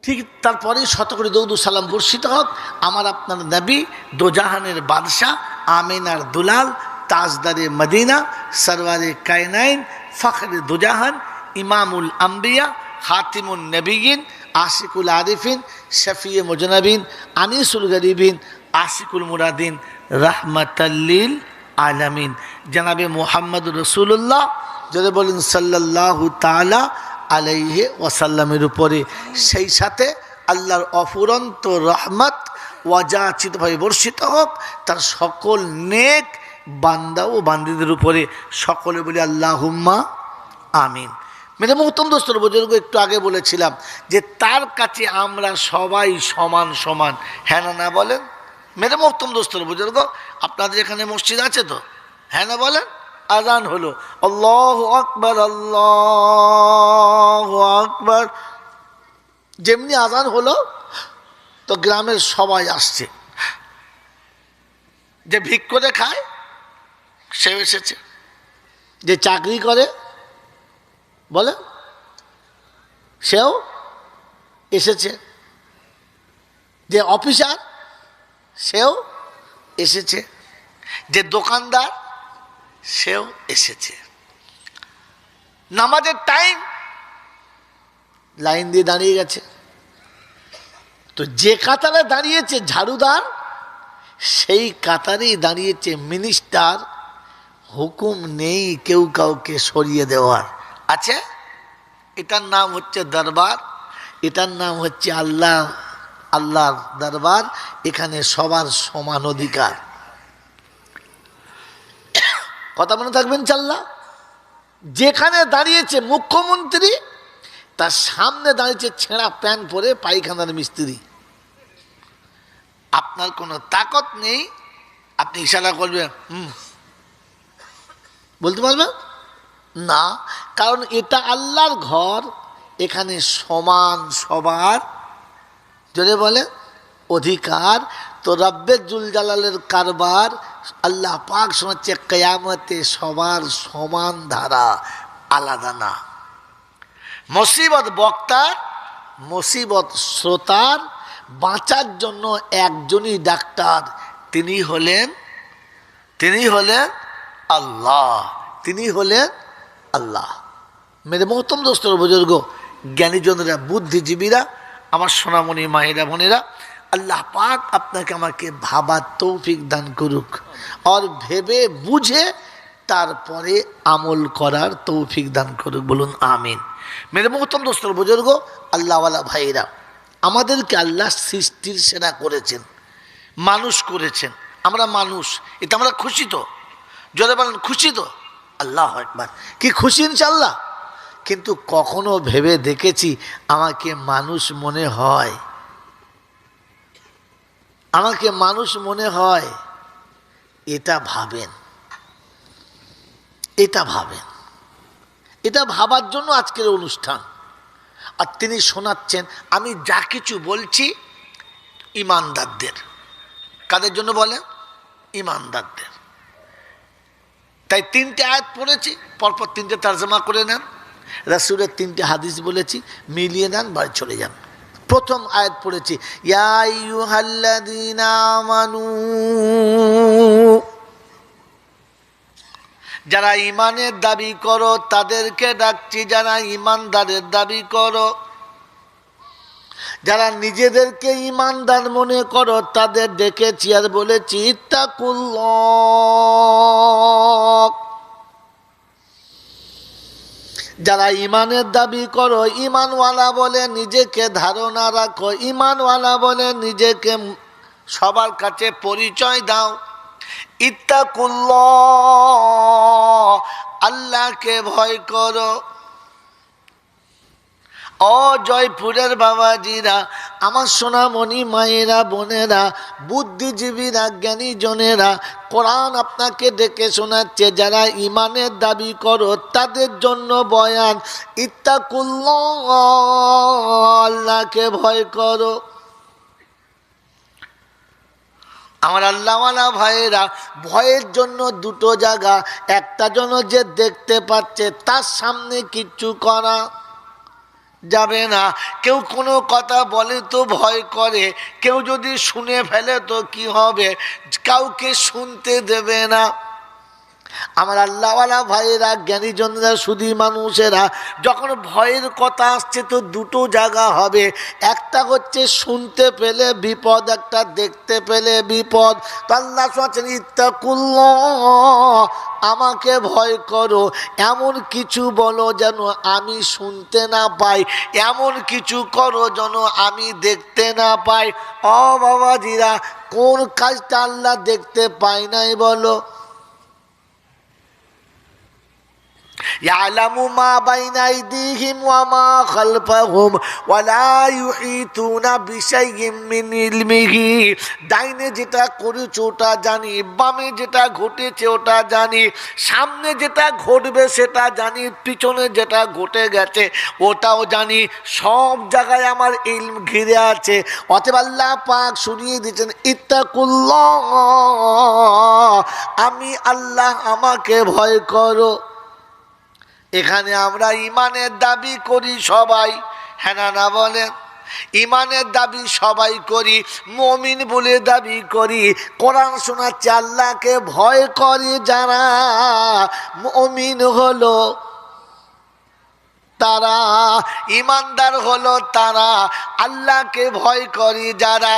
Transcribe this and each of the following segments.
ঠিক তারপরেই শত করে দৌদ সালাম বর্ষিত হোক আমার আপনার নবী, দোজাহানের বাদশাহ, আমিনার দুলাল, তাজদারে মদিনা, সরওয়ারে কায়নাইন, ফখরে দোজাহান, ইমামুল আম্বিয়া, খাতিমুন নবীন, আশিকুল আরিফিন, শফিয়ে মুজনবিন, আনিসুল গরিবিন, আশিকুল মুরাদিন, রাহমাতাল্লিল আলামিন জনাবে মুহাম্মদ রাসূলুল্লাহ যদি বলেন সাল্লাল্লাহু তাআলা আলাইহি ওয়াসাল্লামের উপরে, সেই সাথে আল্লাহর অফুরন্ত রহমত ওয়াজাচিতভাবে বর্ষিত হোক তার সকল নেক বান্দা ও বান্দীদের উপরে। সকলে বলি আল্লাহুম্মা আমিন। মেরে মোহতরম দোস্তর বুজুর্গ, একটু আগে বলেছিলাম যে তার কাছে আমরা সবাই সমান সমান, হ্যাঁ না বলেন? মেরে মোহতরম দোস্তর বুজুর্গ, আপনাদের এখানে মসজিদ আছে তো, হ্যাঁ না বলেন? আজান হলো, আল্লাহু আকবার আল্লাহু আকবার, যেমনি আজান হলো তো গ্রামের সবাই আসছে। যে ভিক করে খায় সেও এসেছে, যে চাকরি করে বলে সেও এসেছে, যে অফিসার সেও এসেছে, যে দোকানদার সেও এসেছে। নামাজের টাইম, লাইন দিয়ে দাঁড়িয়ে গেছে। তো যে কাতারে দাঁড়িয়েছে ঝাড়ুদার, সেই কাতারেই দাঁড়িয়েছে মিনিস্টার। হুকুম নেই কেউ কাউকে সরিয়ে দেওয়ার। আছে, এটার নাম হচ্ছে দরবার, এটার নাম হচ্ছে আল্লাহর দরবার। এখানে সবার সমান অধিকার। কথা মনে থাকবেন ইনশাআল্লাহ। যেখানে দাঁড়িয়েছে মুখ্যমন্ত্রী, তার সামনে দাঁড়িয়েছে ছেঁড়া প্যান্ট পরে পায়খানার মিস্ত্রি। আপনার কোনো তাকত নেই, আপনি ইশারা করবেন বলতে পারবেন না, কারণ এটা আল্লাহর ঘর। এখানে সমান সবার যদি বলে অধিকার। তো রব্বে জুল জালালের কারবার আল্লাহ পাক শোনাচ্ছে কিয়ামতে সবার সমান ধারা, আলাদা না। মুসিবত বক্তার, মুসিবত শ্রোতার, বাঁচার জন্য একজনই ডাক্তার, তিনি হলেন আল্লাহ, তিনি হলেন আল্লাহ। মেরে মোহতরম দোস্তর বুজুর্গ, জ্ঞানীজনরা, বুদ্ধিজীবীরা, আমার সোনামণি মায়েরা বোনেরা, আল্লাহ পাক আপনাকে আমাকে ভাবার তৌফিক দান করুক, আর ভেবে বুঝে তারপরে আমল করার তৌফিক দান করুক, বলুন আমিন। মেরে মোহতরম দোস্তর বুজুর্গ, আল্লাহওয়ালা ভাইরা, আমাদেরকে আল্লাহ সৃষ্টির সেরা করেছেন, মানুষ করেছেন। আমরা মানুষ, এটা আমরা খুশি তো? যদি বলেন খুশি তো? আল্লাহ আকবার, কি খুশি ইনশাআল্লাহ। কিন্তু কখনো ভেবে দেখেছি আমাকে মানুষ মনে হয়? আমাকে মানুষ মনে হয়? এটা ভাবেন, এটা ভাবেন, এটা ভাবার জন্য আজকের অনুষ্ঠান। আর তিনি শোনাচ্ছেন, আমি যা কিছু বলছি ইমানদারদের। কাদের জন্য বলেন? ইমানদারদের। তাই তিনটে আয়াত পড়েছি, পরপর তিনটে তরজমা করে নেন। রাসূলের তিনটে হাদিস বলেছি, মিলিয়ে নেন, বাড়ি চলে যান। প্রথম আয়াত পড়েছি, ইয়া আইয়ুহাল্লাযীনা আমানু, যারা ইমানের দাবি করো তাদেরকে ডাকছি, যারা ইমানদারের দাবি করো। যারা নিজেদেরকে ইমানদার মনে করো তাদের ডেকেছি আর বলেছি ইত্তাকুল্লাহ। যারা ইমানের দাবি করো, ইমানওয়ালা বলে নিজেকে ধারণা রাখো, ইমানওয়ালা বলে নিজেকে সবার কাছে পরিচয় দাও। ইত্তাকুল্লাহ, আল্লাহকে ভয় করো। ও জয়পুরের বাবাজিরা, আমার সোনামণি মায়েরা বোনেরা, বুদ্ধিজীবীরা, জ্ঞানীজনেরা, কোরআন আপনাকে ডেকে শোনাচ্ছে, যারা ইমানের দাবি করো তাদের জন্য বয়ান। ইত্তাকুল্লাহ, আল্লাহকে ভয় করো। আমার আল্লাহওয়ালা ভাইয়েরা, ভয়ের জন্য দুটো জায়গা। একটা জন্য যে দেখতে পাচ্ছে তার সামনে কিচ্ছু করা, যাবে না। কেউ কোনো কথা বলে তো ভয় করে, কেউ যদি শুনে ফেলে তো কি হবে, কাউকে শুনতে দেবে না। আমার আল্লাহওয়ালা ভাইয়েরা, জ্ঞানীজনরা, শুধু মানুষেরা, যখন ভয়ের কথা আসছে তো দুটো জায়গা হবে। একটা হচ্ছে শুনতে পেলে বিপদ, একটা দেখতে পেলে বিপদ। তো আল্লাহ বলেন ইত্তাকুল্লাহ, আমাকে ভয় করো, এমন কিছু বলো যেন আমি শুনতে না পাই, এমন কিছু করো যেন আমি দেখতে না পাই। ও বাবাজিরা, কোন কাজটা আল্লাহ দেখতে পায় নাই বলো? يعلم ما بين أيديهم وما خلفهم ولا يحيطون بشيء من علمه। ডাইনে যেটা করেছে ওটা জানি, বামে যেটা ঘটেছে ওটা জানি, সামনে যেটা ঘটবে সেটা জানি, পিছনে যেটা ঘটে গেছে ওটাও জানি। সব জায়গায় আমার ইলম ঘিরে আছে। অতএব আল্লাহ পাক শুনিয়ে দিয়েছেন ইত্তাকুল্লাহ, আমি আল্লাহ, আমাকে ভয় করো। এখানে আমরা ইমানের দাবি করি সবাই, হ্যাঁ না বলেন? ইমানের দাবি সবাই করি, মুমিন বলে দাবি করি। কোরআন শোনাচ্ছে আল্লাহকে ভয় করে যারা মুমিন হলো তারা, ইমানদার হলো তারা, আল্লাহকে ভয় করে যারা।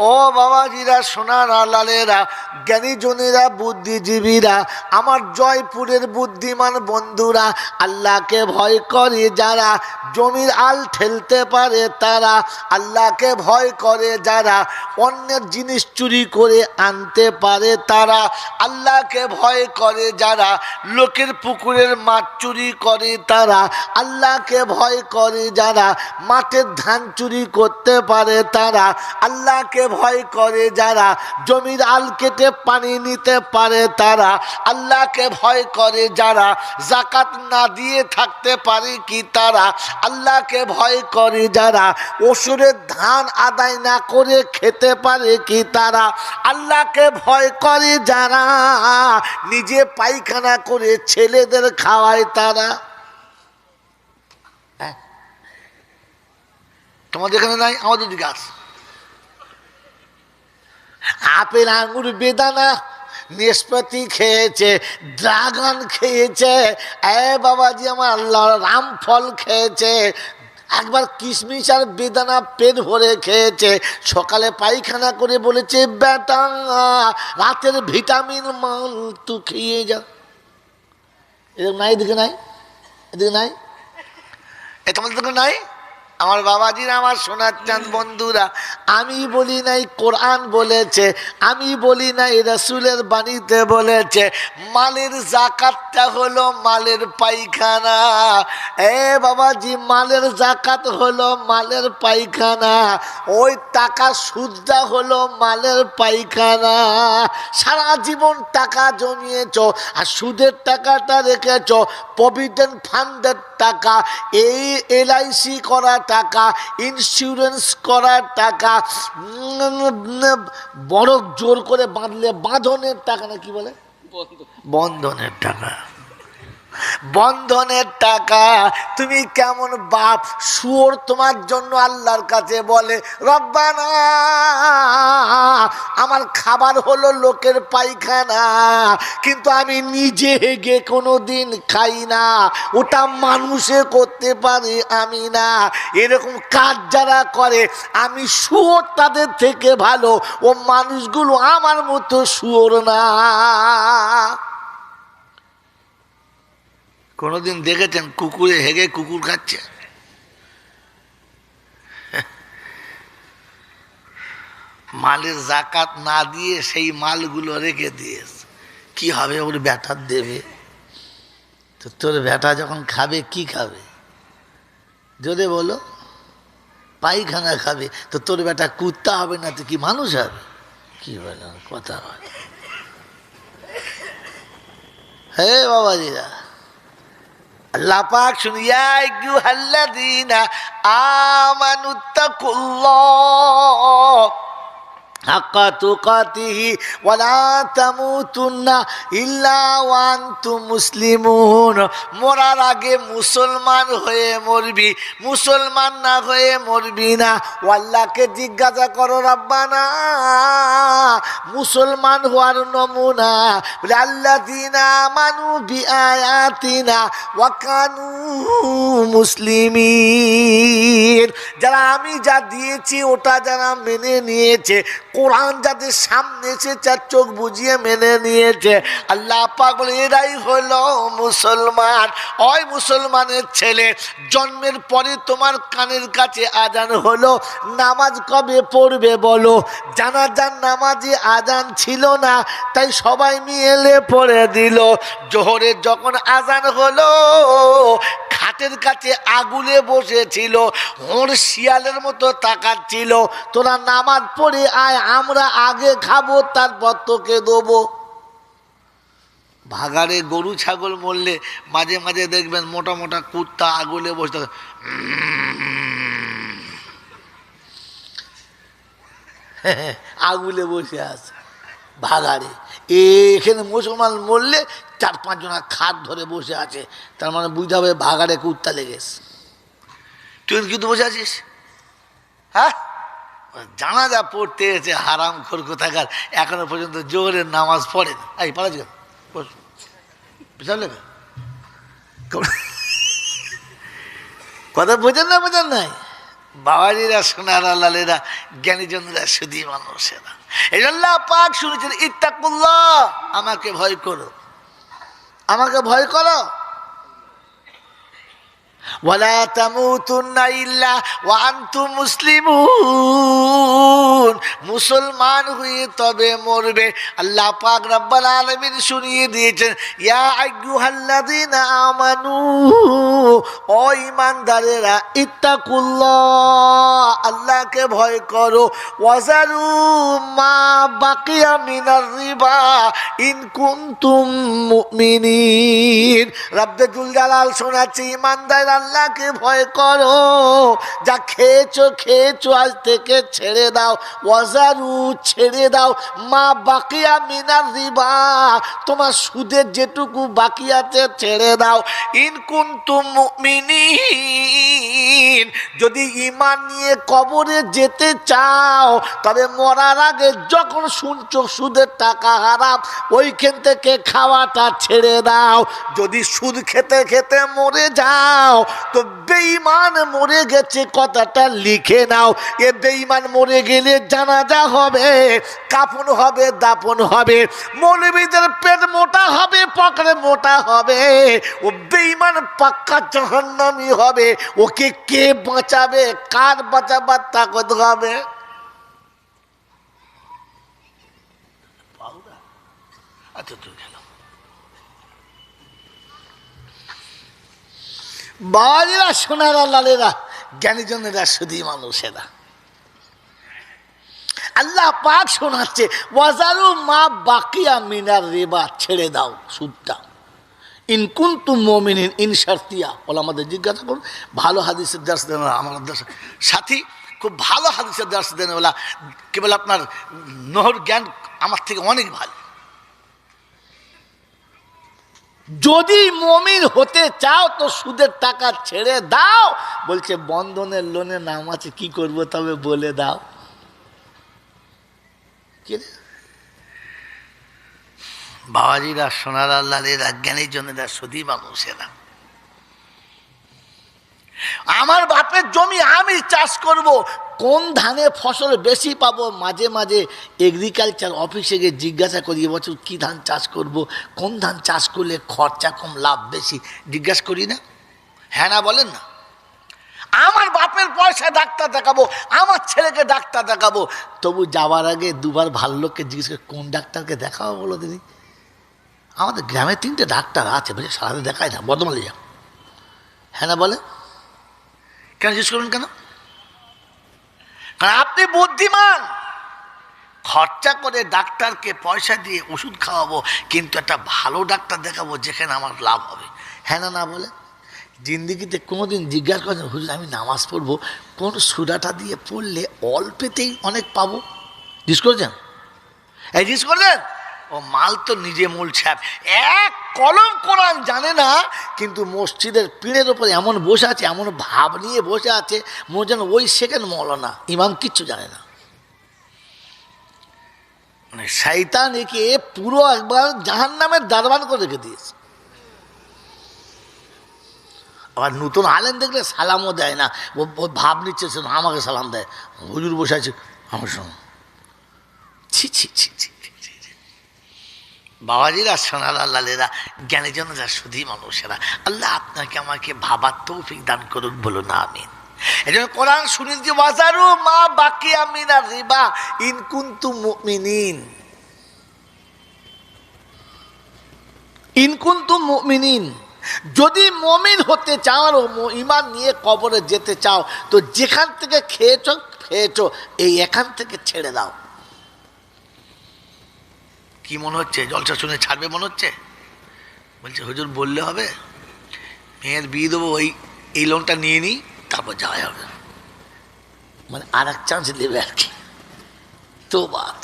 ও বাবাজিরা, সোনার লালেরা, জ্ঞানীজনেরা, বুদ্ধিজীবীরা, আমার জয়পুরের বুদ্ধিমান বন্ধুরা, আল্লাহকে ভয় করে যারা জমির আল ঠেলতে পারে তারা, আল্লাহকে ভয় করে যারা অন্যের জিনিস চুরি করে আনতে পারে তারা, আল্লাহকে ভয় করে যারা লোকের পুকুরের মাছ চুরি করে তারা, আল্লাহকে ভয় করে যারা মাঠের ধান চুরি করতে পারে তারা, আল্লাহকে ভয় করে যারা জমির আল কেটে পানি নিতে পারে তারা, আল্লাহকে ভয় করে যারা যাকাত না দিয়ে থাকতে পারে কি তারা, আল্লাহকে ভয় করে যারা ওষুধের ধান আদায় না করে খেতে পারে কি তারা, আল্লাহকে ভয় করে যারা নিজে পায়খানা করে ছেলেদের খাওয়ায় তারা। তোমাদের এখানে নাই, আমাদের দিকে আস। আপেল, আঙুর, বেদানা, নেসপাতি খেয়েছে, ড্রাগন খেয়েছে, এ বাবাজি আমার আল্লাহ, রামফল খেয়েছে, একবার কিশমিশ আর বেদানা পেট ভরে খেয়েছে, সকালে পায়খানা করে বলেছে বেটা রাতের ভিটামিন মাল তুই খেয়ে যা। এরকম নাই, এদিকে নাই, এদিকে নাই, এ তোমাদের দিকে নাই। আমার বাবাজিরা, আমার সোনার চাঁদ বন্ধুরা, আমি বলি নাই, কোরআন বলেছে, আমি বলি নাই, রাসূলের বাণীতে বলেছে মালের যাকাতটা হলো মালের পায়খানা। এ বাবাজি, মালের যাকাত হলো মালের পায়খানা, ওই টাকা সুদটা হলো মালের পায়খানা। সারা জীবন টাকা জমিয়েছ আর সুদের টাকাটা রেখেছ, প্রভিডেন্ট ফান্ডের টাকা, এই LIC করা টাকা, ইন্স্যুরেন্স করার টাকা, বড় জোর করে বাঁধলে বাঁধনের টাকা, না কি বলে, বন্ধনের টাকা, বন্ধনের টাকা। তুমি কেমন বাপ, শুয়োর তোমার জন্য আল্লাহর কাছে বলে রব্বানা আমার খাবার হলো লোকের পায়খানা, কিন্তু আমি নিজে হেগে কোনো দিন খাই না, ওটা মানুষে করতে পারে আমি না। এরকম কাজ যারা করে আমি শুয়োর তাদের থেকে ভালো, ও মানুষগুলো আমার মতো শুয়োর না। কোনোদিন দেখেছেন কুকুরে হেগে কুকুর খাচ্ছে? মালের যাকাত না দিয়ে সেই মালগুলো রেখে দিয়েছে, কি হবে, ওর ব্যাটার দেবে তো, তোর ব্যাটা যখন খাবে কি খাবে যদি বলো, পায়খানা খাবে, তো তোর ব্যাটা কুত্তা হবে না তো কি মানুষ হবে? কি বলো কথা বলে, হে বাবাজিরা, আল্লাহ পাক শুনিয়া আইয়ুহাল্লাযীনা আমানুত্তাকুল্লাহ, হাক্কা তুকাতিহি ওয়ালা তামুতুন্না ইল্লা ওয়া আনতুম মুসলিমুন। মরার আগে মুসলমান হয়ে মরবি, মুসলমান না হয়ে মরবি না। আল্লাহকে জিজ্ঞাসা করো, রাব্বানা মুসলমান হওয়ার নমুনা বলে আল্লাযীনা আমানু বিআয়াতিনা ওয়া কানু মুসলিমিন। যারা আমি যা দিয়েছি ওটা যারা মেনে নিয়েছে, কোরআন যাদের সামনে এসে চার চোখ বুঝিয়ে মেনে নিয়েছে, আল্লাহ পাক বলে এরাই হলো মুসলমান। ওই মুসলমানের ছেলে, জন্মের পরে তোমার কানের কাছে আজান হলো, নামাজ কবে পড়বে বলো? জানাজার নামাজে আজান ছিল না, তাই সবাই মিলে পড়ে দিল। জোহরের যখন আজান হলো, খাটের কাছে আগুলে বসেছিল, ওর শিয়ালের মতো তাকাচ্ছিল, তোরা নামাজ পড়ে আয়, আমরা আগে খাবো তারপর তোকে দেবো। ভাগাড়ে গরু ছাগল মরলে মাঝে মাঝে দেখবেন মোটা মোটা কুত্তা আগুলে বসে আগুলে বসে আছে ভাগাড়ে। এখানে মুসলমান মরলে 4-5 জনা খাট ধরে বসে আছে, তার মানে বুঝতে হবে ভাগাড়ে কুত্তা লেগেছে। তুই কিন্তু বসে আছিস, হ্যাঁ? জানাজা পড়তে এসে হারাম খোর কোথাকার, এখনো পর্যন্ত জোহরের নামাজ পড়ে না। এই পালাচ্ছি কেন? বুঝলে কথা বোঝেন না? বোঝেন নাই? বাবাজিরা, সোনারা, লালেরা, জ্ঞানীজনরা, সুধী মানুষেরা, এই আল্লাহ পাক শুনেছেন ইত্তাকুল্লাহ, আমাকে ভয় করো, আমাকে ভয় করো। ওয়ালা তামুতুন্না ইল্লা ওয়া আনতুম মুসলিমুন। মুসলমান হয়ে তবে মরবে। আল্লাহ পাক রব্বুল আলামিন শুনিয়ে দিয়েছেন, ইয়া আইয়ুহাল্লাযীনা আমানু, ও ঈমানদারেরা, ইত্তাকুল্লাহ, আল্লাহকে ভয় করো, ওয়াজারু মা বাকিয়া মিনার রিবা ইন কুনতুম মুমিনিন। রব্বুল জালাল শোনাচ্ছে, ঈমানদার আল্লাহকে ভয় করো, যা খেয়েছো খেয়েছো আজ থেকে ছেড়ে দাও। ওয়াজারু, ছেড়ে দাও, মা বাকিয়া মিনার রিবা, তোমার সুদের যেটুকু বাকি আছে ছেড়ে দাও। ইন কুনতুম মুমিনিন, যদি ঈমান নিয়ে কবরে যেতে চাও, তবে মরার আগে যখন শুনছো সুদের টাকা হারাম, ওইখান থেকে খাওয়াটা ছেড়ে দাও। যদি সুদ খেতে খেতে মরে যাও, তো বেঈমান মরে গেছে কথাটা লিখে নাও। এ বেঈমান মরে গেলে জানাজা হবে, কাফন হবে, দাফন হবে, মৌলবীদের পেট মোটা হবে, পকেটে মোটা হবে। ও বেঈমান পাক্কা জাহান্নামী হবে। ওকে কে বাঁচাবে? কার বাঁচাবার তাকত হবে? আচ্ছা, তুই গেল বাড়িরা, সোনারা, লালেরা, জ্ঞানীজনেরা, সুধী মানুষেরা, আল্লাহ পাক শোনাচ্ছে, ওয়াজারু মা বাকিয়া মিনার রিবা, ছেড়ে দাও সুদটা। ইন কুনতুম মুমিনিন, ইন শারতিয়া। বলে আমাদের জিজ্ঞাসা করুন, ভালো হাদিসের দার্স দেন আমার সাথী, খুব ভালো হাদিসের দার্স দেন বলা, কেবল আপনার নহর জ্ঞান আমার থেকে অনেক ভালো। যদি মুমিন হতে চাও তো সুদের টাকা ছেড়ে দাও। বলছে বন্ধনের লোনের নাম আছে, কি করব তবে বলে দাও। বাবাজিরা, সোনারা, লালেরা, জ্ঞানীর জন্য সুধী মানুষেরা, আমার বাপের জমি আমি চাষ করব, কোন ধানে ফসল বেশি পাবো? মাঝে মাঝে এগ্রিকালচার অফিসে গিয়ে জিজ্ঞাসা করি, এবছর কী ধান চাষ করব, কোন ধান চাষ করলে খরচা কম, লাভ বেশি, জিজ্ঞাসা করি না? হ্যাঁ না বলেন না? আমার বাপের পয়সা ডাক্তার দেখাবো, আমার ছেলেকে ডাক্তার দেখাবো, তবু যাওয়ার আগে দুবার ভালো লোককে জিজ্ঞেস করে কোন ডাক্তারকে দেখাবো বলো দিদি? আমাদের গ্রামে 3টে ডাক্তার আছে, বুঝে সারাদিন দেখায় না, বর্ধমানে যা। হ্যাঁ না বলে? কেন জিজ্ঞেস করবেন কেন? কারণ আপনি বুদ্ধিমান। খরচা করে ডাক্তারকে পয়সা দিয়ে ওষুধ খাওয়াবো, কিন্তু একটা ভালো ডাক্তার দেখাবো যেখানে আমার লাভ হবে। হ্যাঁ না না বলে? জিন্দিগিতে কোনোদিন জিজ্ঞাসা করেন, হুজুর আমি নামাজ পড়বো, কোন সূরাটা দিয়ে পড়লে অল্পেতেই অনেক পাবো? জিজ্ঞেস করেছেন? এই জিজ্ঞেস করেছেন? ও মাল তো নিজে মূল ছাপ, এক কলম কোরআন জানে না, কিন্তু মসজিদের পিঁড়ের ওপরে এমন বসে আছে, এমন ভাব নিয়ে বসে আছে মনে যেন ওই সেকেন্ড মৌলানা, ইমাম কিচ্ছু জানে না। মানে শয়তান একে পুরো একবার জাহান্নামের দারবান করে রেখে দিয়েছে। আবার নতুন আলেম দেখলে সালামও দেয় না, ও ভাব নিচ্ছে আমাকে সালাম দেয়, হুজুর বসে আছে আমার সঙ্গে। ছি ছি ছি ছি, বাবাজিরা, সোনারা, লালেরা, জ্ঞানীজনেরা, শুধু মানুষেরা, আল্লাহ আপনাকে আমাকে ভাবার তৌফিক দান করুক, বলুন আমিন। এই জন্য কোরআন শুনে যে ওয়াজারু মা বাকি আমিনার রিবা ইন কুনতুম মুমিনিন, ইন কুনতুম মুমিনিন, যদি মুমিন হতে চাও আর ঈমান নিয়ে কবরে যেতে চাও, তো যেখান থেকে খেয়েছো এই এখান থেকে ছেড়ে দাও। কি মনে হচ্ছে? জলসা শুনে ছাড়বে মনে হচ্ছে? বলছে হুজুর বললে হবে, মেয়ের বিয়ে দেবো, এই লোনটা নিয়ে নিই, তারপর যাওয়া হবে। মানে আর এক চান্স দেবে আর কি। তো বাত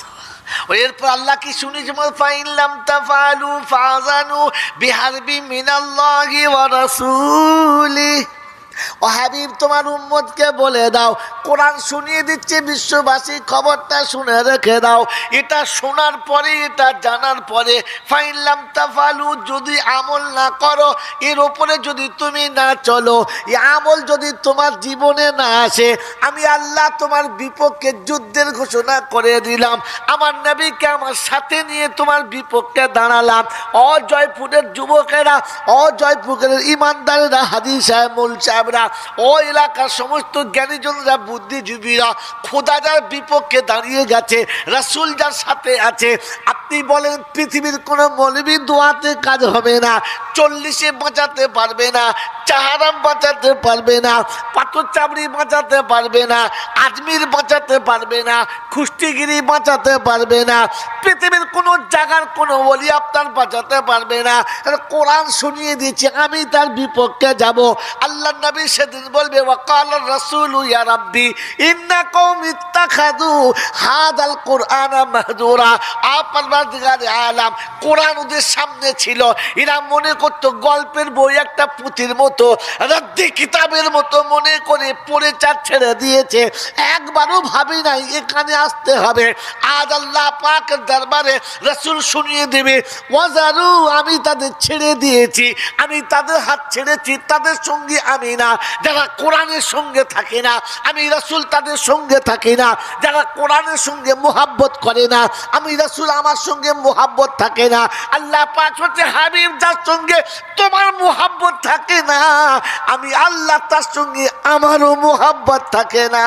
এরপর আল্লাহ কি শুনেছে? ফাইনলাম তাফালু ফাজানু বিহারবি মিনাল্লাহি ওয়া রাসূলিহি। ও হাবিব, তোমার উম্মতকে বলে দাও, কোরআন শুনিয়ে দিচ্ছে বিশ্ববাসী, খবরটা শুনে রেখে দাও। এটা শোনার পরে, এটা জানার পরে, ফাইনলাম তাফালু, যদি আমল না করো, এর ওপরে যদি তুমি না চলো, এই আমল যদি তোমার জীবনে না আসে, আমি আল্লাহ তোমার বিপক্ষে যুদ্ধের ঘোষণা করে দিলাম। আমার নবীকে আমার সাথে নিয়ে তোমার বিপক্ষে দাঁড়ালাম। অজয়পুরের যুবকেরা, অজয়পুরের ইমানদারেরা, হাদিস সাহেব, মূল সাহেব, ও এলাকার সমস্ত জ্ঞানীজনরা, বুদ্ধিজীবীরা, খোদাদার বিপক্ষে দাঁড়িয়ে গেছে, রাসূল যার সাথে আছে। আপনি বলেন পৃথিবীর কোনো মৌলবী দোয়াতে কাজ হবে না, 40-এ বাঁচাতে পারবে না, চাহারাম বাঁচাতে পারবে না, পাথর চাবড়ি বাঁচাতে পারবে না, আজমির বাঁচাতে পারবে না, খুষ্টিগিরি বাঁচাতে পারবে না, পৃথিবীর কোনো জায়গার কোনো ওলি আপনার বাঁচাতে পারবে না। কোরআন শুনিয়ে দিয়েছি, আমি তার বিপক্ষে যাব। আল্লাহ নবী সেদিন বলবে ওয়াকাল রাসূল ইয়া রাব্বি ইন্না কওমি ইত্তাখাযু হাদাল কুরআন মাহজুরা। পরওয়ারদিগারে আলাম, কোরআন ওদের সামনে ছিল, এরা মনে করত গল্পের বই, একটা পুঁথির মতো, রদ্দি কিতাবের মতো মনে করে পড়ে ছেড়ে দিয়েছে। একবারও ভাবি নাই এখানে আসতে হবে। আজ আল্লাহ পাকের দরবারে রাসূল শুনিয়ে দেবে, ওয়াজারু, আমি তাদের ছেড়ে দিয়েছি, আমি তাদের হাত ছেড়েছি, তাদের সঙ্গে আমি না। যারা কোরআনের সঙ্গে থাকে না, আমি রাসূল তাদের সঙ্গে থাকি না। যারা কোরআনের সঙ্গে মুহাব্বত করে না, আমি রাসূল আমার সঙ্গে মুহাব্বত থাকে না। আল্লাহ পাক হচ্ছে হাবিব, যার সঙ্গে তোমার মুহাব্বত থাকে না, আমি আল্লাহ তার সঙ্গে আমারও মুহাব্বত থাকে না।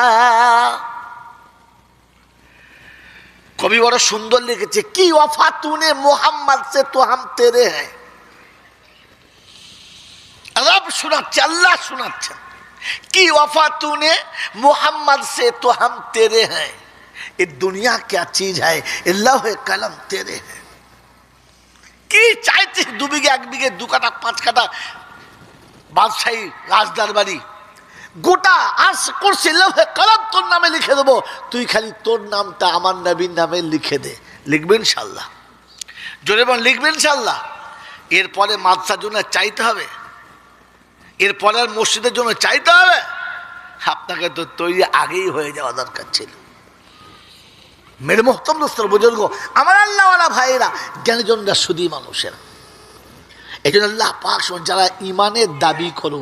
কবি বড় সুন্দর লিখেছে, কি ওয়াফা তूने মোহাম্মদ সে তো হাম তেরে হ্যায়। রব শোনাচ্ছে, আল্লাহ শোনাচ্ছেন, কি ওয়াফা तूने मोहम्मद से तो हम तेरे हैं, ये दुनिया क्या चीज है, लौहे कलम तेरे हैं। কি চাইছিস? 2 বিঘে 1 বিঘে 2 কাঠা 5 কাঠা বাদশাহী রাজদরবারি, গোটা আজ করছি, লৌহে কলম তোর নামে লিখে দেবো, তুই খালি তোর নামটা আমার নবীর নামে লিখে দে। লিখবেন ইনশাআল্লাহ? জোরে বল, লিখবেন ইনশাআল্লাহ? এরপরে মাদ্রাসার জন্য চাইতে হবে, এরপরে আর মসজিদের জন্য চাইতে হবে? আপনাকে তো তৈরি আগেই হয়ে যাওয়া দরকার ছিল। মেরে মোহতরম দোস্তর, বুজুর্গ, আমার আল্লাহওয়ালা ভাইয়েরা, জ্ঞানীজনরা, শুধু মানুষের। এই জন্য আল্লাহ পাক, যারা ইমানের দাবি করো,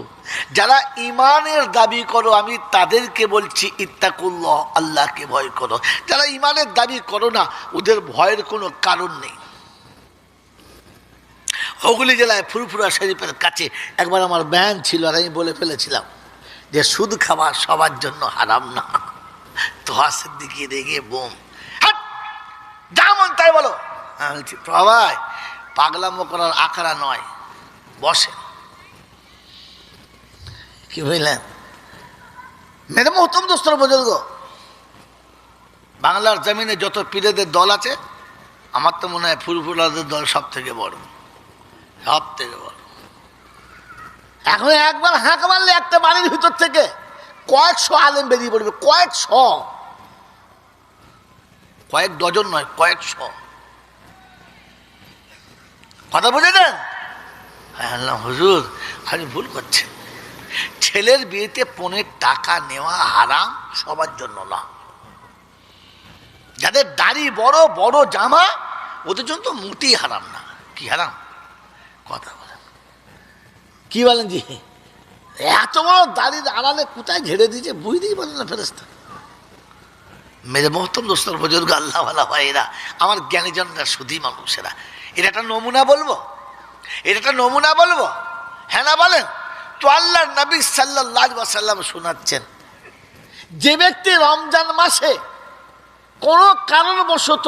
যারা ইমানের দাবি করো, আমি তাদেরকে বলছি ইত্তাকুল্লাহ, আল্লাহকে ভয় করো। যারা ইমানের দাবি করো না, ওদের ভয়ের কোনো কারণ নেই। হুগলি জেলায় ফুরফুরা শরীফের কাছে একবার আমার ব্যান ছিল, আর আমি বলে ফেলেছিলাম যে সুদ খাওয়া সবার জন্য হারাম না। তো হাসের দিকে রেগে বোম, হাট, যেমন তাই বলো। আমি বলছি প্রভাই, পাগলামো করার আখড়া নয়, বসে। কি বুঝলেন? মেরে মোহতরম দোস্তর, বুজুর্গ, বাংলার জমিনে যত পীরেদের দল আছে, আমার তো মনে হয় ফুরফুরাদের দল সব থেকে বড়, সব থেকে বড়। এখন একবার হাঁক মারলে একটা বাড়ির ভিতর থেকে কয়েকশো আলেম বেরিয়ে পড়বে, কয়েক ডজন নয়, কয়েকশো। কথা বুঝেছেন? আল্লাহ হুজুর আপনি ভুল করছেন, ছেলের বিয়েতে 15 টাকা নেওয়া হারাম, সবার জন্য না। যাদের দাড়ি বড় বড় জামা ওদের জন্য তো মোটেই হারাম না। কি হারাম? কথা বলেন, কি বলেন জি? এত বড় দাড়ির আড়ালে কোথায় ঝেড়ে দিয়েছে বুঝতেই পারেন না ফেরেশতা। মেরে মহতম দোস্তর বুজুর্গ আল্লাহওয়ালা ভাইয়েরা, আমার জ্ঞানীজনরা শুধু মানুষেরা, এটা একটা নমুনা বলবো, এটা একটা নমুনা বলবো, হ্যাঁ না বলেন তো? আল্লাহর নবী সাল্লাল্লাহু আলাইহি ওয়াসাল্লাম শোনাচ্ছেন, যে ব্যক্তি রমজান মাসে কোনো কারণবশত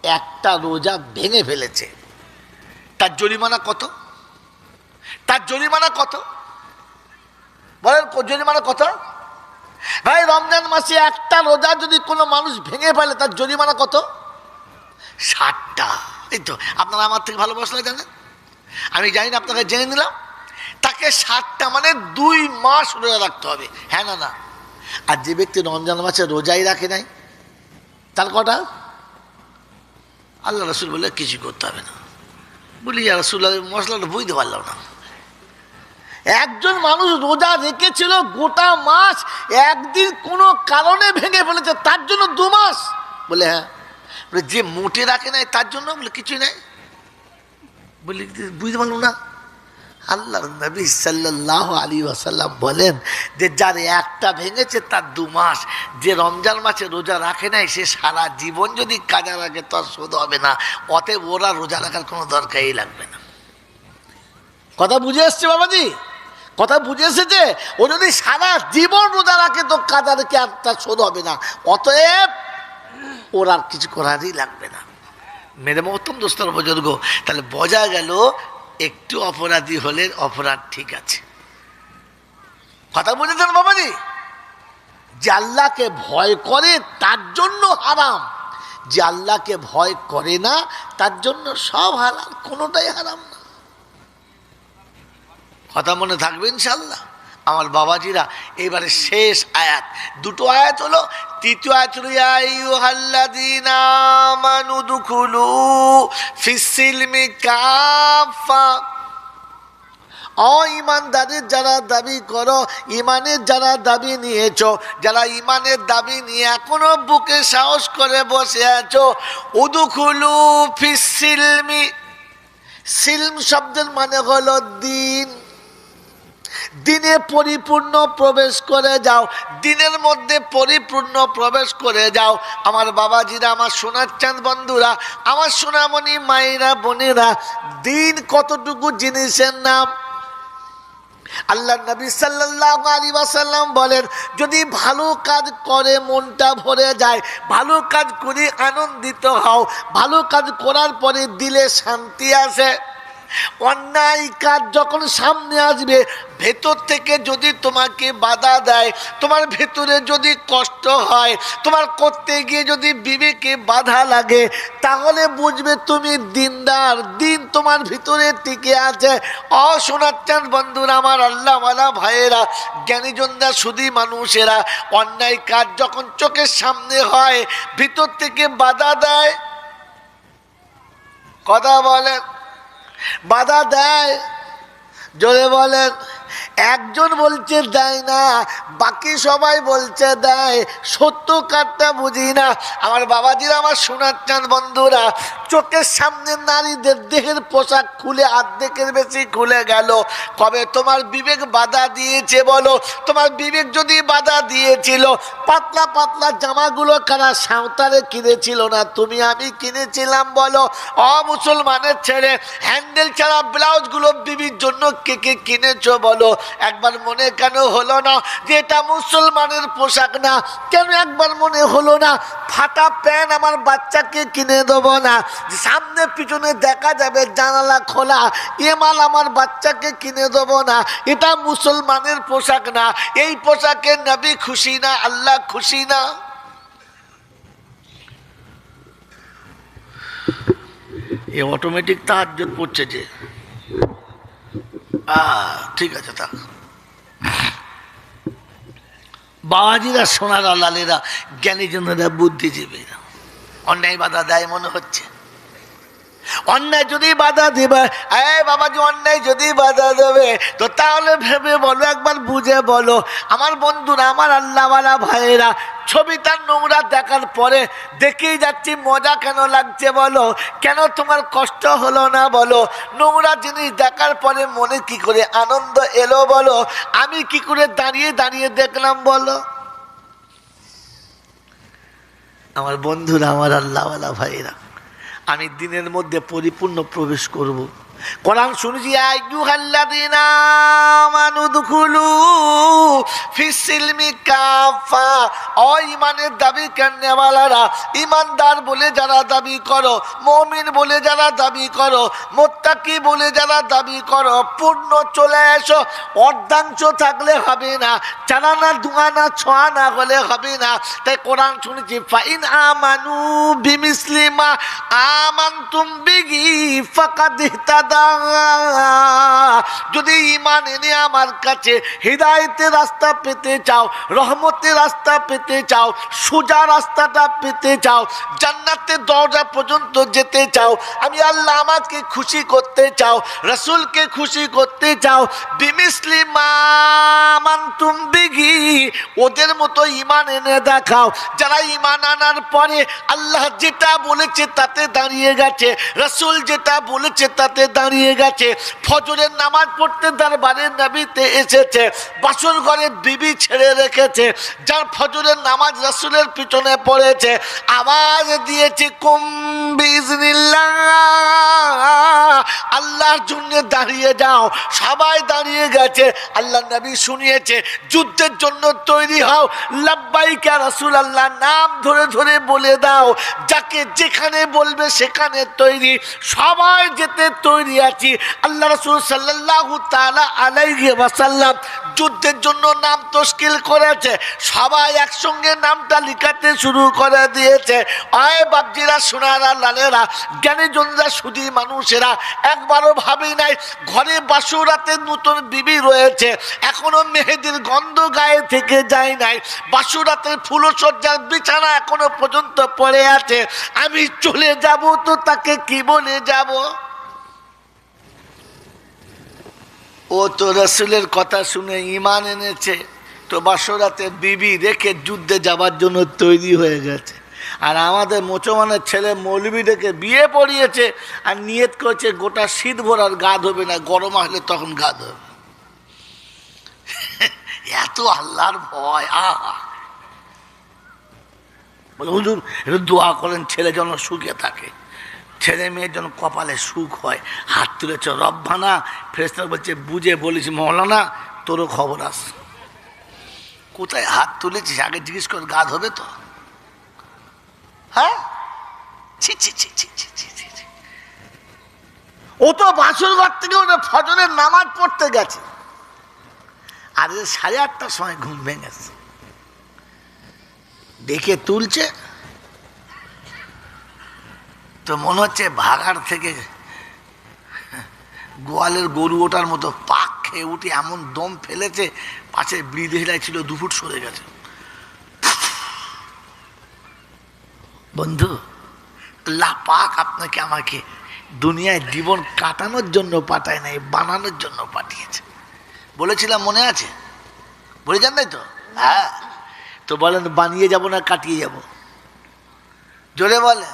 একটা রোজা ভেঙে ফেলেছে, তার জরিমানা কত? তার জরিমানা কত? বলেন জরিমানা কত? ভাই রমজান মাসে একটা রোজা যদি কোনো মানুষ ভেঙে ফেলে তার জরিমানা কত? 60টা। এই তো আপনারা আমার থেকে ভালো মশলা জানেন, আমি জানি না, আপনাকে জেনে নিলাম। তাকে 60টা মানে 2 মাস রোজা রাখতে হবে, হ্যাঁ না? না। আর যে ব্যক্তি রমজান মাসে রোজাই রাখে নাই তার কটা? আল্লাহ রাসূল বলে কিছু করতে হবে না। বলি ইয়া রাসূলুল্লাহ, মশলাটা বুঝতে পারলাম না। একজন মানুষ রোজা রেখেছিল গোটা মাস, একদিন কোনো কারণে ভেঙে ফেলেছে, তার জন্য 2 মাস? বলে হ্যাঁ। বলে যে মোটে রাখে নাই তার জন্য? বলে কিছুই নাই। বলি বুঝতে পারলাম না। আল্লাহর নবী সাল্লাল্লাহু আলাইহি ওয়াসাল্লাম বলেন যে যার একটা ভেঙেছে তার 2 মাস, যে রমজান মাসে রোজা রাখে নাই সে সারা জীবন যদি কাজা রাখে তার শোধ হবে না, অতএব ওরা রোজা রাখার কোনো দরকারই লাগবে না। কথা বুঝে এসছে বাবাজি? কথা বুঝে এসেছে? ও যদি সারা জীবন রোজা রাখে তো কাজা রেখে আর তার শোধ হবে না, অতএব ওর আর কিছু করারই লাগবে না। মেরে মহতম দোস্তর বুজুর্গ, তাহলে বোঝা গেল একটু অপরাধী হলে অপরাধ ঠিক আছে। কথা বুঝেছেন বাবাজি? যে আল্লাহকে ভয় করে তার জন্য হারাম, যে আল্লাহকে ভয় করে না তার জন্য সব হালাল, কোনোটাই হারাম না। কথা মনে থাকবে ইনশাল্লাহ আমার বাবাজিরা। এবারে শেষ আয়াত, 2টো আয়াত হলো। তৃতীয় আয়াত হলো ইয়া আইয়ুহাল্লাযীনা আমানু দুখুলু ফিস-সিলমি কাফা। ও ইমানদারের যারা দাবি করো, ইমানের যারা দাবি নিয়েছো, যারা ইমানের দাবি নিয়ে এখনো বুকে সাহস করে বসে আছো, উদুখুলু ফিস-সিলমি। সিলম শব্দের মানে হলো দিন। দিনে পরিপূর্ণ প্রবেশ করে যাও, দিনের মধ্যে পরিপূর্ণ প্রবেশ করে যাও। আমার বাবাজিরা, আমার সোনার চাঁদ বন্ধুরা, আমার সোনামণি মায়েরা বোনেরা, দিন কতটুকু জিনিসের নাম। আল্লাহ নবী সাল্লাল্লাহু আলাইহি ওয়াসাল্লাম বলেন, যদি ভালো কাজ করে মনটা ভরে যায়, ভালো কাজ করে আনন্দিত হও, ভালো কাজ করার পরে দিলে শান্তি আসে। অন্যায় কাজ যখন সামনে আসবে, ভেতর থেকে যদি তোমাকে বাধা দেয়, তোমার ভেতরে যদি কষ্ট হয়, তোমার করতে গিয়ে যদি বিবেকে বাধা লাগে, তাহলে বুঝবে তুমি দিনদার, দিন তোমার ভিতরে টিকে আছে। অশোনার চান বন্ধুরা, আমার আল্লাহওয়ালা ভাইয়েরা, জ্ঞানীজনরা, শুধু মানুষেরা, অন্যায় কাজ যখন চোখের সামনে হয়, ভিতর থেকে বাধা দেয়, কথা বলেন, বাধা দেয়, জোরে বলেন। একজন বলছে দেয় না, বাকি সবাই বলছে দেয়। সত্য কারটা বুঝি না। আমার বাবাজিরা, আমার সোনার চাঁদ বন্ধুরা, চোখের সামনে নারীদের দেহের পোশাক খুলে অর্ধেকের বেশি খুলে গেল। কবে তোমার বিবেক বাধা দিয়েছে বলো? তোমার বিবেক যদি বাধা দিয়েছিল, পাতলা পাতলা জামাগুলো কারা সাঁওতালে কিনেছিল না, তুমি আমি কিনেছিলাম বলো? মুসলমানের ছেলে হ্যান্ডেল ছাড়া ব্লাউজগুলো বিবির জন্য কে কে কিনেছো বলো? একবার মনে কেন হলো না যে এটা মুসলমানের পোশাক না? কেন একবার মনে হলো না ফাটা প্যান্ট আমার বাচ্চাকে কিনে দেবো না? সামনে পিছনে দেখা যাবে জানালা খোলা, এ মাল আমার বাচ্চাকে কিনে দেবো না? এটা মুসলমানের পোশাক না। এই পোশাকে নবী খুশি না, আল্লাহ খুশি না। এ অটোমেটিক তাহাজ্জুদ পড়ছে যে, ঠিক আছে তা। বাবাজিরা, সোনারা, লালেরা, জ্ঞানীজনেরা, বুদ্ধিজীবীরা, অন্যায় বাধা দেয় মনে হচ্ছে। অন্যায় যদি বাধা দেবে, বাবাজি অন্যায় যদি বাধা দেবে তো তাহলে ভেবে বলো, একবার বুঝে বলো আমার বন্ধুরা, আমার আল্লাহওয়ালা ভাইয়েরা, ছবিটা নোংরা দেখার পরে দেখেই যাচ্ছি, মজা কেন লাগছে বলো? কেন তোমার কষ্ট হলো না বলো? নোংরা জিনিস দেখার পরে মনে কি করে আনন্দ এলো বলো? আমি কি করে দাঁড়িয়ে দাঁড়িয়ে দেখলাম বলো? আমার বন্ধুরা, আমার আল্লাহওয়ালা ভাইয়েরা, আমি দিনের মধ্যে পরিপূর্ণ প্রবেশ করব। কোরআন শুনেছি, আইয়ুহাল্লাযীনা আমানু দুখুলু ফিস-সিলমি কাফা। ও ঈমানের দাবি করনেওয়ালারা, ঈমানদার বলে যারা দাবি করো, মুমিন বলে যারা দাবি করো, মুত্তাকি বলে যারা দাবি করো, পূর্ণ চলে এসো। অর্ধাংশ থাকলে হবে না, চারানা দুয়ানা ছোয়ানা হলে হবে না। তাই কোরআন শুনেছি, ফাইন আমানু বিমিসলি মা আমানতুম বিহি ফাকাদ ইহতাদা। যদি ঈমান এনে আমার কাছে হিদায়াতের রাস্তা পেতে চাও, রহমতের রাস্তা পেতে চাও, সোজা রাস্তাটা পেতে চাও, জান্নাতের দরজা পর্যন্ত যেতে চাও, আমি আল্লাহ আমাকে খুশি করতে চাও, রাসূলকে খুশি করতে চাও, বিমিসলি মা আমানতুম বিহি, ওদের মতো ঈমান এনে দেখাও যারা ঈমান আনার পরে আল্লাহ যেটা বলেছে তাতে দাঁড়িয়ে গেছে, রাসূল যেটা বলেছে তাতে দাঁড়িয়ে গেছে, ফজরের নামাজ পড়তে দরবারে নবীতে এসেছে, বাসর ঘরে বিবি ছেড়ে রেখেছে, যার ফজরের নামাজ রাসূলের পিছনে পড়েছে, আওয়াজ দিয়েছে কুম বিইজনিল্লাহ, আল্লাহর জন্য দাঁড়িয়ে যাও। সবাই দাঁড়িয়ে গেছে, আল্লাহ নবী শুনিয়েছে যুদ্ধের জন্য তৈরি হও, লাব্বাইকা রাসূলুল্লাহ, নাম ধরে ধরে বলে দাও, যাকে যেখানে বলবে সেখানে তৈরি, সবাই যেতে তৈরি আছি। আল্লাহ রাসূল সাল্লাল্লাহু তাআলা আলাইহি ওয়াসাল্লাম যুদ্ধের জন্য নাম তশকিল করেছে, সবাই একসঙ্গে নামটা লিখাতে শুরু করে দিয়েছে। আয় বাপজিরা, সোনারা, লালেরা, জ্ঞানীজনরা, সুধী মানুষেরা, একবারও ভাবি নাই ঘরে বাসুরাতে নতুন বিবি রয়েছে, এখনো মেহেদির গন্ধ গায়ে থেকে যায় নাই, বাসুরাতের ফুলসজ্জার বিছানা এখনো পর্যন্ত পড়ে আছে, আমি চলে যাব তো তাকে কি বলে যাব? ও তো রাসূলের কথা শুনে ঈমান এনেছে, তো বাসরাতে বিবি রেখে যুদ্ধে যাবার জন্য তৈরি হয়ে গেছে। আর আমাদের মুসলমানের ছেলে মৌলবি ডেকে বিয়ে পড়িয়েছে আর নিয়ত করেছে গোটা শীত ভর আর গা ধোবে না, গরম আসলে তখন গা ধোবে। এত আল্লাহর ভয়! হুজুর একটু দোয়া করেন ছেলে যেন সুখে থাকে, ছেলে মেয়ের জন্য কপালে সুখ হয়। হাত তুলেছ রব্বানা, ফেরেশতা বলছে বুঝে বলিস মৌলানা, তোরও খবর আস। কোথায় হাত তুলেছিস আগে জিজ্ঞেস কর, গা ধোবে তো? হ্যাঁ, ছি ছি ছি ছি ছি ছি ছি। ও তো বাসর ঘর থেকে ওটা ফজরের নামাজ পড়তে গেছে, আর 8:30টার সময় ঘুম ভেঙেছে, দেখে তুলছে তো মনে হচ্ছে ভাগাড় থেকে গোয়ালের গরু ওটার মতো পাক খেয়ে উঠে এমন দম ফেলেছে, পাশে বিড়ি ছিল 2 ফুট সরে গেছে। বন্ধু, আল্লাহ পাক আপনাকে আমাকে দুনিয়ায় জীবন কাটানোর জন্য পাঠায় নাই, বানানোর জন্য পাঠিয়েছে। বলেছিলাম মনে আছে? বলে যান নাই তো? হ্যাঁ, তো বলেন বানিয়ে যাব না কাটিয়ে যাব? জোরে বলে।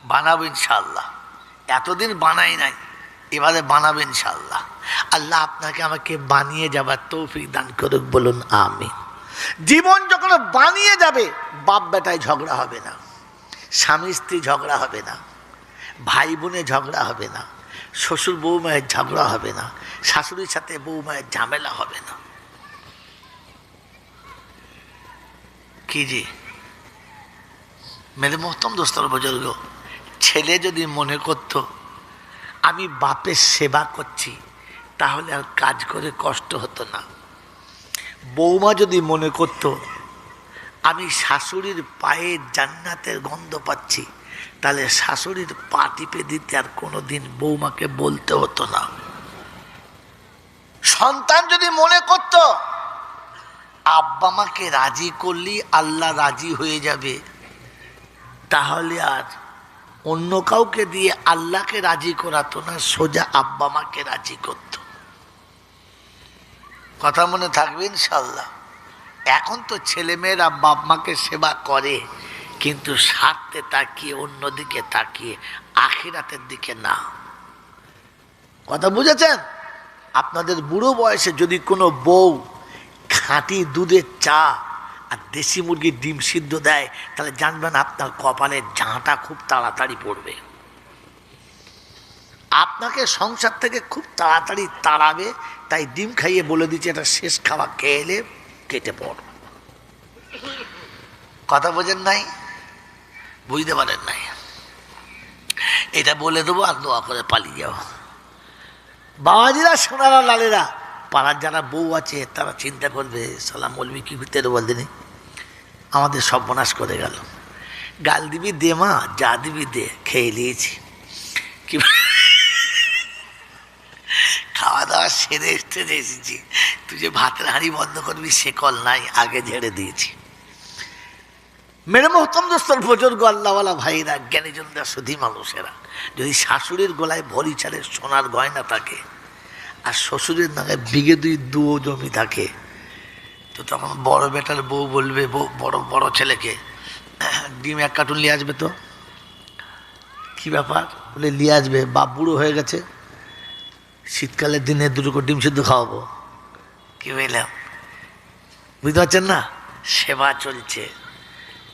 বানাবো ইনশাআল্লাহ। এতদিন বানাই নাই, এবারে বানাবো ইনশাআল্লাহ। আল্লাহ আপনাকে আমাকে বানিয়ে যাবার তৌফিক দান করুক, বলুন আমিন। জীবন যখন বানিয়ে যাবে, বাপ বেটায় ঝগড়া হবে না, স্বামী স্ত্রী ঝগড়া হবে না, ভাই বোনে ঝগড়া হবে না, শ্বশুর বৌমায়ের ঝগড়া হবে না, শাশুড়ির সাথে বৌমায়ের ঝামেলা হবে না। কি জি মেরে মোহতম দোস্তর বুজুর্গ, ছেলে যদি মনে করত আমি বাপের সেবা করছি তাহলে আর কাজ করে কষ্ট হতো না, বৌমা যদি মনে করত আমি শাশুড়ির পায়ে জান্নাতের গন্ধ পাচ্ছি তাহলে শাশুড়ির পা টিপে দিতে আর কোনোদিন বৌমাকে বলতে হতো না। সন্তান যদি মনে করত আব্বা মাকে রাজি করলি আল্লাহ রাজি হয়ে যাবে, তাহলে আর অন্য কাউকে দিয়ে আল্লাহকে রাজি করাতো না, সোজা আব্বা মাকে রাজি করতো। কথা মনে থাকবে ইনশাল্লাহ। এখন তো ছেলেমেয়েরা বাপ মাকে সেবা করে, কিন্তু স্বার্থে তাকিয়ে, অন্যদিকে তাকিয়ে, আখিরাতের দিকে না। কথা বুঝেছেন? আপনাদের বুড়ো বয়সে যদি কোনো বউ খাঁটি দুধের চা আর দেশি মুরগির ডিম সিদ্ধ দেয়, তাহলে জানবেন আপনার কপালের ঝাঁটা খুব তাড়াতাড়ি পড়বে। আপনাকে সংসার থেকে খুব তাড়াতাড়ি তাড়াবে, তাই ডিম খাইয়ে বলে দিচ্ছে এটা শেষ খাওয়া, খেয়ে এলে কেটে পড়। কথা বোঝেন নাই? বুঝতে পারেন নাই? এটা বলে দেবো আর দোয়া করে পালিয়ে যাও। বাবাজিরা, সোনারা, লালেরা, পাড়ার যারা বউ আছে তারা চিন্তা করবে, সালাম বলবি কি ভিতরে বল দিনি, আমাদের সর্বনাশ করে গেল। গাল দিবি দে মা, যা দিবি দে, খেয়ে নিয়েছি। কি খাওয়া দাওয়া সেরে এসেছি, তুই যে ভাতের হাঁড়ি বন্ধ করবি সে কল নাই, আগে ঝেড়ে দিয়েছি। মেরে মোহতম দোস্তর বুজুর্গ আল্লাহওয়ালা ভাইরা, জ্ঞানীজনরা, সুধী মানুষেরা, যদি শাশুড়ির গলায় ভরি চালে সোনার গয়না থাকে আর শ্বশুরের নাগায় বিঘে দুও জমি থাকে, তো তখন বড় বেটার বউ বলবে, বড় ছেলেকে, ডিম 1 কার্টুন নিয়ে আসবে। তো কি ব্যাপার? বলে নিয়ে আসবে, বাপ বুড়ো হয়ে গেছে, শীতকালের দিনে 2 করে ডিম সিদ্ধ খাওয়াবো। কি বললাম? বুঝতে পারছেন না? সেবা চলছে,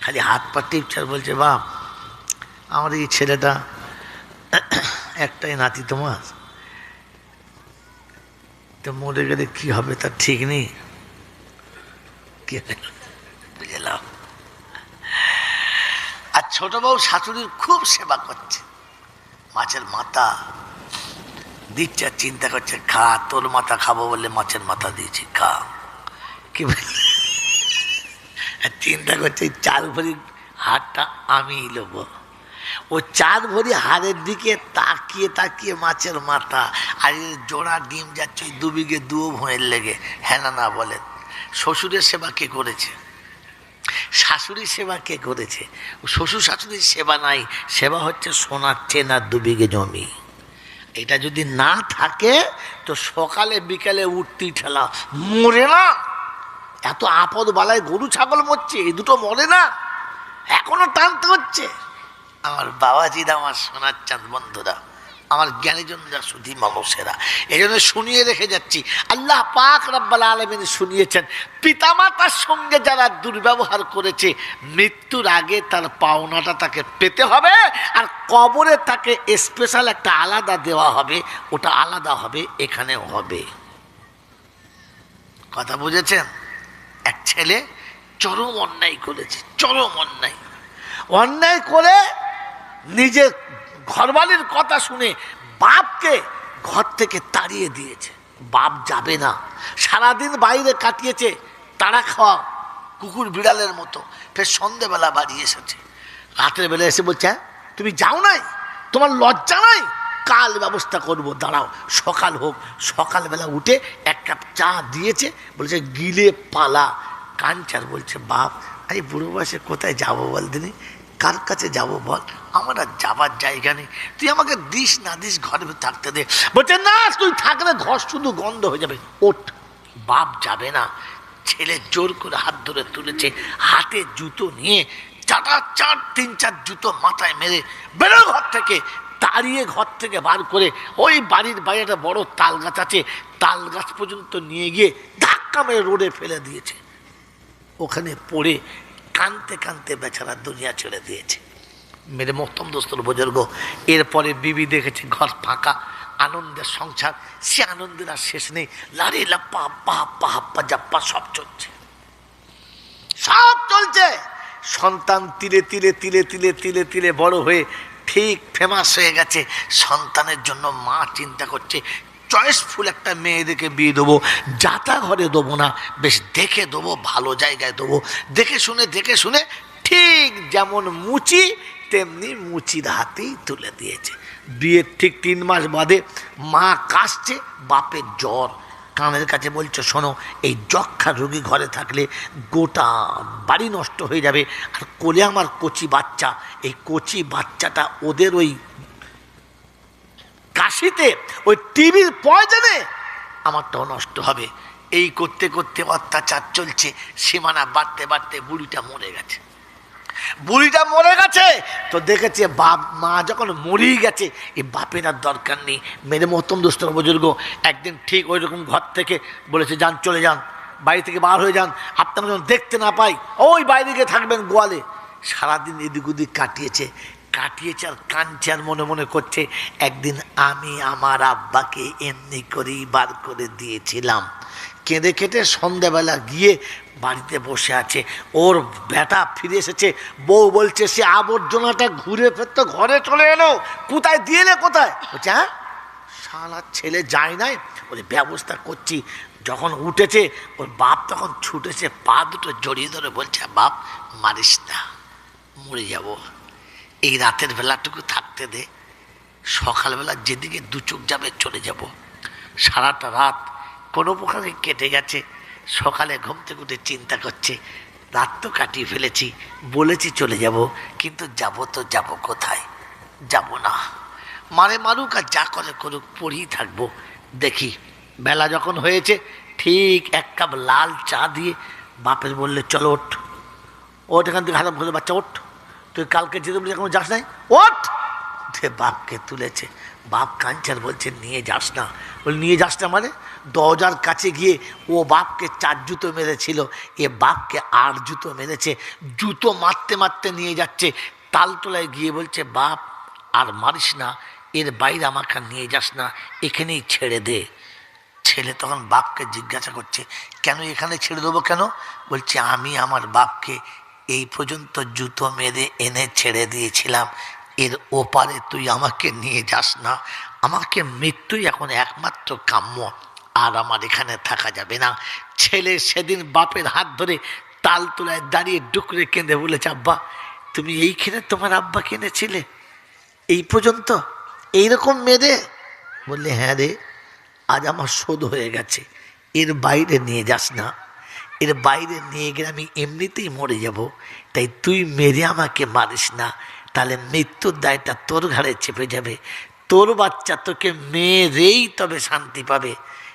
খালি হাত পা টিপচার, বলছে বাপ আমার এই ছেলেটা, একটাই নাতি তোমার, তো মরে গেলে কি হবে তার ঠিক নেই। বুঝলাম। আর ছোট বউ শাশুড়ির খুব সেবা করছে, মাছের মাথা দিচ্ছে, চিন্তা করছে খা, তোর মাথা খাবো বলে মাছের মাথা দিয়েছি, খা। কি চিন্তা করছে 4 ভরি হাড়টা আমি নেব। ও 4 ভরি হাড়ের দিকে তাকিয়ে তাকিয়ে মাছের মাথা আর জোড়া ডিম যাচ্ছে 2 বিঘে 2 ভয়ের লেগে। হ্যাঁ না বলেন? শ্বশুরের সেবা কে করেছে? শাশুড়ির সেবা কে করেছে? শ্বশুর শাশুড়ির সেবা নাই, সেবা হচ্ছে সোনার চেনা 2 বিঘে জমি। এটা যদি না থাকে তো সকালে বিকালে উঠতেই ঠেলা, মরে না? এত আপদ বালায় গরু ছাগল মরছে, এই দুটো মরে না? এখনো টানতে হচ্ছে। আমার বাবাজিরা, আমার সোনার চাঁদ বন্ধুরা, আমার জ্ঞানীজনরা, সুধী মানুষেরা, এই জন্য শুনিয়ে রেখে যাচ্ছি। আল্লাহ পাক রব্বুল আলামিন শুনিয়েছেন, পিতামাতার সঙ্গে যারা দুর্ব্যবহার করেছে, মৃত্যুর আগে তার পাওনাটা তাকে পেতে হবে, আর কবরে তাকে স্পেশাল একটা আলাদা দেওয়া হবে, ওটা আলাদা হবে, এখানেও হবে। কথা বুঝেছেন? এক ছেলে চরম অন্যায় করেছে, চরম অন্যায় করে নিজের ঘরবালির কথা শুনে বাপকে ঘর থেকে তাড়িয়ে দিয়েছে। বাপ যাবে না, সারাদিন বাইরে কাটিয়েছে, তাড়া খাওয়া কুকুর বিড়ালের মতো। ফের সন্ধেবেলা বাড়ি এসেছে, রাতের বেলা এসে বলছে, হ্যাঁ তুমি যাও নাই, তোমার লজ্জা নাই? কাল ব্যবস্থা করব, দাঁড়াও, সকাল হোক। সকালবেলা উঠে 1 কাপ চা দিয়েছে, বলছে গিলে পালা। কাঞ্চার বলছে, বাপ আমি বুড়ো বয়সে কোথায় যাবো বল দিনি, কার কাছে যাব বল, আমার আর যাবার জায়গা নেই, তুই আমাকে দিস না দিস, ঘরে থাকতে দে। বলছে না, তুই থাকলে ঘর শুধু গন্ধ হয়ে যাবে, ওঠ। বাপ যাবে না, ছেলে জোর করে হাত ধরে তুলেছে, হাতে জুতো নিয়ে 3-4 জুতো মাথায় মেরে বেরো ঘর থেকে। তাড়িয়ে ঘর থেকে বার করে ওই বাড়ির বাইরে একটা বড় তাল গাছ আছে, তাল গাছ পর্যন্ত নিয়ে গিয়ে ধাক্কা মেরে রোডে ফেলে দিয়েছে। ওখানে পড়ে কানতে কানতে বেচারা দুনিয়া ছেড়ে দিয়েছে। মেরে মোহতম দোস্তর বুজুর্গ, এরপরে বিবি দেখেছে ঘর ফাঁকা, আনন্দের সংসার, সে আনন্দের আর শেষ নেই। লারি লাপ্পা হাপ্পা হাপ্পা হাপ্পা জাপ্পা সব চলছে, সব চলছে। সন্তান তিলে তিলে তিলে তিলে তিলে তিলে বড় হয়ে ঠিক ফেমাস হয়ে গেছে। সন্তানের জন্য মা চিন্তা করছে, চয়েসফুল একটা মেয়েদেরকে বিয়ে দেবো, যাতা ঘরে দেবো না, বেশ দেখে দেবো, ভালো জায়গায় দেবো, দেখে শুনে ঠিক যেমন মুচি তেমনি মুচির হাতেই তুলে দিয়েছে। বিয়ের ঠিক 3 মাস বাদে মা কাশছে, বাপের জ্বর, কানের কাছে বলছে, শোনো, এই যক্ষা রোগী ঘরে থাকলে গোটা বাড়ি নষ্ট হয়ে যাবে। আর কোলে আমার কচি বাচ্চা, এই কচি বাচ্চাটা ওদের ওই কাশিতে, ওই টিভির পয়জনে আমারটাও নষ্ট হবে। এই করতে করতে অত্যাচার চলছে, সীমানা বাড়তে বাড়তে বুড়িটা মরে গেছে। বুড়িটা মরে গেছে তো দেখেছে বাপ মা যখন মরেই গেছে, এই বাপের আর দরকার নেই। মেরে মহতম দোস্তর বুজুর্গ একদিন ঠিক ওই রকম ঘর থেকে বলেছে, যান চলে যান, বাড়ি থেকে বার হয়ে যান, আপনারা যখন দেখতে না পাই ওই বাইরে গিয়ে থাকবেন গোয়ালে। সারাদিন এদিক ওদিক কাটিয়েছে আর কাঁদছে আর মনে মনে করছে, একদিন আমি আমার আব্বাকে এমনি করেই বার করে দিয়েছিলাম। কেঁদে কেটে সন্ধ্যাবেলা গিয়ে বাড়িতে বসে আছে, ওর বেটা ফিরে এসেছে। বউ বলছে, সে আবর্জনাটা ঘুরে ফেরতো ঘরে চলে এলো, কোথায় দিয়ে এলে কোথায়? বলছে, হ্যাঁ শালা ছেলে যায় নাই, বলে ব্যবস্থা করছি। যখন উঠেছে ওর বাপ তখন ছুটেছে, পা দুটো জড়িয়ে ধরে বলছে, বাপ মারিস না, মরে যাব, এই রাতের বেলাটুকু থাকতে দে, সকালবেলা যেদিকে দু চোখ যাবে চলে যাব। সারাটা রাত কোনো প্রকারে কেটে গেছে। সকালে ঘুম থেকে উঠে চিন্তা করছে, রাত তো কাটিয়ে ফেলেছি, বলেছি চলে যাব, কিন্তু যাব তো যাব কোথায়? যাব না, মারে মারুক আর যা করে করুক, পড়েই থাকবো। দেখি বেলা যখন হয়েছে, ঠিক এক কাপ লাল চা দিয়ে বাপের বললে, চলো ওঠ, ওঠ এখান থেকে, হারাম করে বাচ্চা ওঠ, তুই কালকে যেতে বলি এখনো যাস নাই, ওঠ। বাপকে তুলেছে, বাপ কাঞ্চার বলছে, নিয়ে যাস না। বলে, নিয়ে যাস না মানে? দরজার কাছে গিয়ে ও বাপকে 4 জুতো মেরেছিল, এ বাপকে 8 জুতো মেরেছে। জুতো মারতে মারতে নিয়ে যাচ্ছে, তালতলায় গিয়ে বলছে, বাপ আর মারিস না, এর বাইরে আমাকে নিয়ে যাস না, এখানেই ছেড়ে দে। ছেলে তখন বাপকে জিজ্ঞাসা করছে, কেন এখানে ছেড়ে দেবো কেন? বলছে, আমি আমার বাপকে এই পর্যন্ত জুতো মেরে এনে ছেড়ে দিয়েছিলাম, এর ওপারে তুই আমাকে নিয়ে যাস না, আমাকে মৃত্যুই এখন একমাত্র কাম্য, আর আমার এখানে থাকা যাবে না। ছেলে সেদিন বাপের হাত ধরে তালতলায় দাঁড়িয়ে ডুকরে কেঁদে বলেছে, আব্বা তুমি এইখানে তোমার আব্বা কিনেছিলে এই পর্যন্ত এইরকম মেরে? বললে, হ্যাঁ রে, আজ আমার শোধ হয়ে গেছে, এর বাইরে নিয়ে যাস না, এর বাইরে নিয়ে গেলে আমি এমনিতেই মরে যাব, তাই তুই মেরে আমাকে মারিস না, তাহলে মৃত্যুর দায়টা তোর ঘাড়ে চেপে যাবে, তোর বাচ্চা তোকে মেরেই তবে শান্তি পাবে,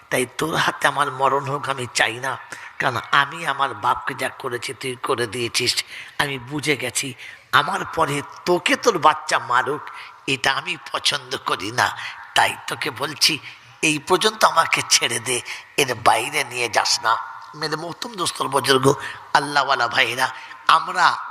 তাই তোর হাতে আমার মরণ হোক আমি চাই না, কারণ আমি আমার বাপকে যা করেছি তুই করে দিয়েছিস, আমি বুঝে গেছি, আমার পরে তোকে তোর বাচ্চা মারুক এটা আমি পছন্দ করি না, তাই তোকে বলছি এই পর্যন্ত আমাকে ছেড়ে দে, এর বাইরে নিয়ে যাস না। মেরে মহতম দোস্তর বুজুর্গ, আল্লাহওয়ালা ভাইরা,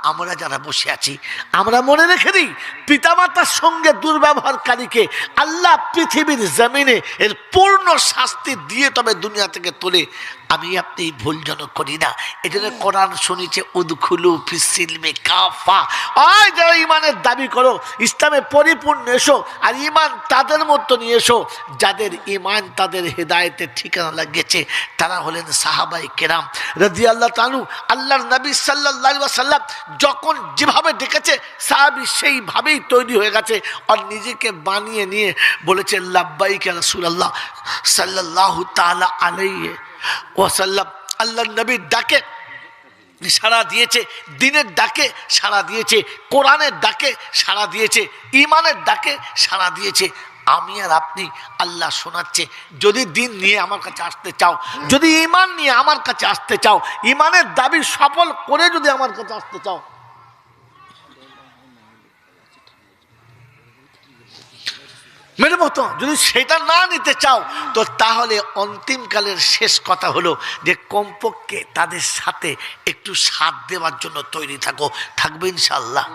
আমরা যারা বসে আছি, আমরা মনে রেখে দিই, পিতামাতার সঙ্গে দুর্ব্যবহারকারীকে আল্লাহ পৃথিবীর জমিনে এর পূর্ণ শাস্তি দিয়ে তবে দুনিয়া থেকে তোলে। আমি আপনি ভুল যেন করি না। এই জন্য কোরআন শুনিছে, উদখুলু ফিসসিলমি কাফা, আয় যারা ইমানের দাবি করো, ইসলামে পরিপূর্ণ এসো, আর ইমান তাদের মতো নিয়ে এসো যাদের ইমান তাদের হেদায়েতের ঠিকানা লাগিয়েছে, তারা হলেন সাহাবায়ে কেরাম রাদিয়াল্লাহু তাআলা। আল্লাহর নবী সাল্লাল্লাহু আলাইহি ওয়াসাল্লাম যখন যেভাবে ডেকেছে, সাহাবী সেইভাবেই তৈরি হয়ে গেছে, আর নিজেকে বানিয়ে নিয়ে বলেছে, লাব্বাইক ইয়া রাসূলুল্লাহ সাল্লাল্লাহু তাআলা আলাইহি ওয়াসাল্লাম। আল্লাহর নবীর ডাকে সাড়া দিয়েছে, দিনের ডাকে সাড়া দিয়েছে, কোরআনের ডাকে সাড়া দিয়েছে, ইমানের ডাকে সাড়া দিয়েছে। আমি আর আপনি, আল্লাহ শোনাচ্ছে, যদি দিন নিয়ে আমার কাছে আসতে চাও, যদি ইমান নিয়ে আমার কাছে আসতে চাও, ইমানের দাবি সফল করে যদি আমার কাছে আসতে চাও, মেরে মতো যদি সেটা না নিতে চাও, তো তাহলে অন্তিমকালের শেষ কথা হলো যে কমপক্ষে তাদের সাথে একটু সাথ দেওয়ার জন্য তৈরি থাকো। থাকবে ইনশাল্লাহ?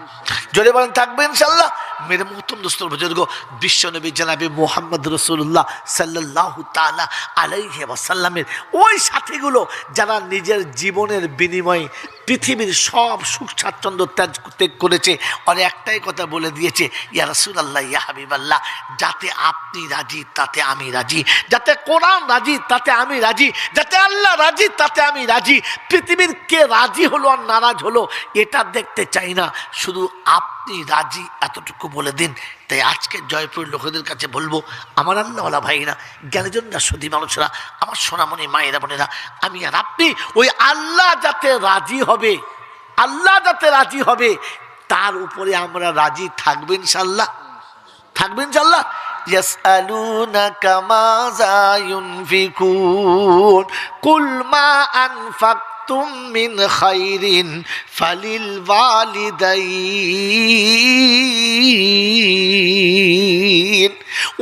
যদি বলেন থাকবে ইনশাল্লাহ। মেরে মহতম দোস্তর বুজুর্গ, বিশ্বনবী জনাবে মুহাম্মদ রাসূলুল্লাহ সাল্লাল্লাহু তাআলা আলাইহি ওয়াসাল্লামের ওই সাথীগুলো যারা নিজের জীবনের বিনিময়ে পৃথিবীর সব সুখ স্বাচ্ছন্দ্য ত্যাগ করেছে, আর একটাই কথা বলে দিয়েছে, ইয়া রাসূলুল্লাহ, ইয়া হাবিবাল্লাহ, যাতে আপনি রাজি তাতে আমি রাজি, যাতে কোরআন রাজি তাতে আমি রাজি, যাতে আল্লাহ রাজি তাতে আমি রাজি। পৃথিবীর কে রাজি হলো আর নারাজ হলো এটা দেখতে চাই না, শুধু আপনি রাজি এতটুকু বলে দিন, তাই আজকে জয়পুর লোকেদের কাছে বলবো, আমার আল্লাহওয়ালা ভাইরা, জ্ঞানীজনরা, সতী মানুষরা, আমার সোনামণি মায়েরা বোনেরা, আমি আর আপনি ওই আল্লাহ যাতে রাজি হবে, আল্লাহ যাতে রাজি হবে তার উপরে আমরা রাজি থাকবেন ইনশাআল্লাহ, থাকবেন ইনশাআল্লাহ। ইয়াসআলুনাকা মাযা ইউনফিকুন কুল মা আনফাকতুম মিন খাইরিন ফালিল ওয়ালিদাইন।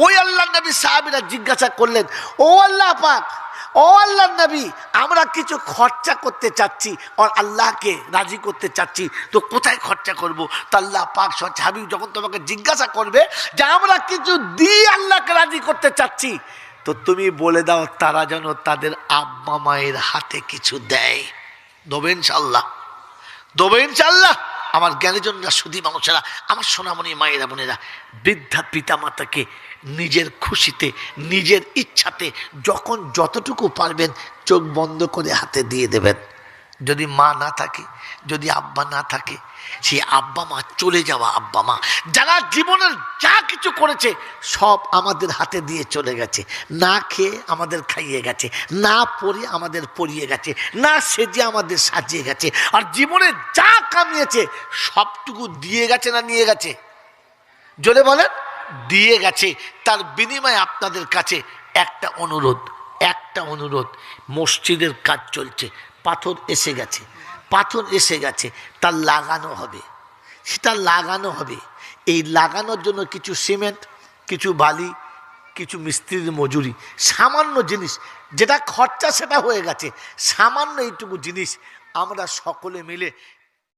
ওই আল্লাহর নবী সাহাবীরা জিজ্ঞাসা করলেন, ও আল্লাহ পাক, ও আল্লাহর নবী, আমরা কিছু খরচা করতে চাচ্ছি আর আল্লাহকে রাজি করতে চাচ্ছি, তো কোথায় খরচা করব? তো আল্লাহ পাক সাহাবী যখন তোমাকে জিজ্ঞাসা করবে যে আমরা কিছু দিয়ে আল্লাহকে রাজি করতে চাচ্ছি, তো তুমি বলে দাও তারা যেন তাদের আব্বা মায়ের হাতে কিছু দেয়। দেবে ইনশাআল্লাহ, দেবে ইনশাআল্লাহ। আমার জ্ঞানীজনরা, সুধী মানুষেরা, আমার সোনামণি মায়েরা বোনেরা, বৃদ্ধা পিতামাতাকে নিজের খুশিতে, নিজের ইচ্ছাতে যখন যতটুকু পারবেন চোখ বন্ধ করে হাতে দিয়ে দেবেন। যদি মা না থাকে, যদি আব্বা না থাকে, সেই আব্বা মা, চলে যাওয়া আব্বা মা যারা জীবনের যা কিছু করেছে সব আমাদের হাতে দিয়ে চলে গেছে, না খেয়ে আমাদের খাইয়ে গেছে, না পরে আমাদের পরিয়ে গেছে, না সেজে আমাদের সাজিয়ে গেছে, আর জীবনে যা কামিয়েছে সবটুকু দিয়ে গেছে না নিয়ে গেছে? জোরে বলেন, দিয়ে গেছে। তার বিনিময়ে আপনাদের কাছে একটা অনুরোধ, একটা অনুরোধ, মসজিদের কাজ চলছে, পাথর এসে গেছে, পাথর এসে গেছে, তা লাগানো হবে, সেটা লাগানো হবে। এই লাগানোর জন্য কিছু সিমেন্ট, কিছু বালি, কিছু মিস্ত্রির মজুরি, সামান্য জিনিস, যেটা খরচা সেটা হয়ে গেছে, সামান্য এইটুকু জিনিস আমরা সকলে মিলে